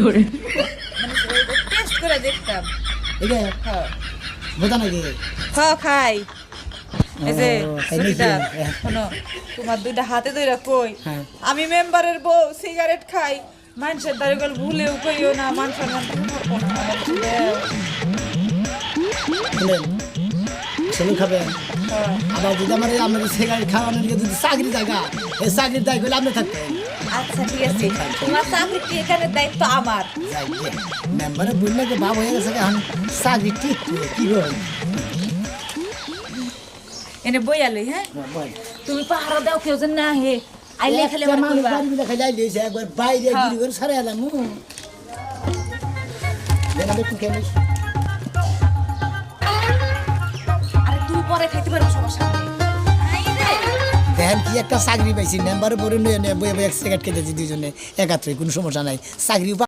করে টেস্ট করে দেখতাম এটা হ্যাঁ বোঝা নাকি খাই এই যে ও, তাই নাকি? সুনিতা শোনো তোমার দুইটা হাতে ধরে কই হ্যাঁ। আমি মেম্বারের বউ সিগারেট খাই মানুষের দ্বারে গেল ভুলেও কইও না মানুষের বলেন ছেলে খাবেন আবার যদি আমাদের সিগারেট খাওয়ানোর দিকে যদি চাকরি জায়গা এই চাকরির দায় করলে আপনি থাকতেন আচ্ছা ঠিক আছে তোমার চাকরি কি এখানে দায়িত্ব আমার যাই যে মেম্বারে বললে যে বাপ হয়ে গেছে এখন চাকরি ঠিক করে কি করবেন এনে বইয়ালই হ্যাঁ তুমি পাহারা দাও কেউ যেন না হে আইলে খালি আমার কইবা দেখা যাই দিয়েছে একবার বাইরে গিরি করে সারে এলাম দেখুন কেন আরে তুই পরে খাইতে পারো সমস্যা নেই আইরে দেখেন কি একটা চাকরি পাইছি মেম্বারে পরে নিয়ে বয়ে এক সিগারেট খেতেছি দুজনে একাত্রে কোনো সমস্যা নাই চাকরি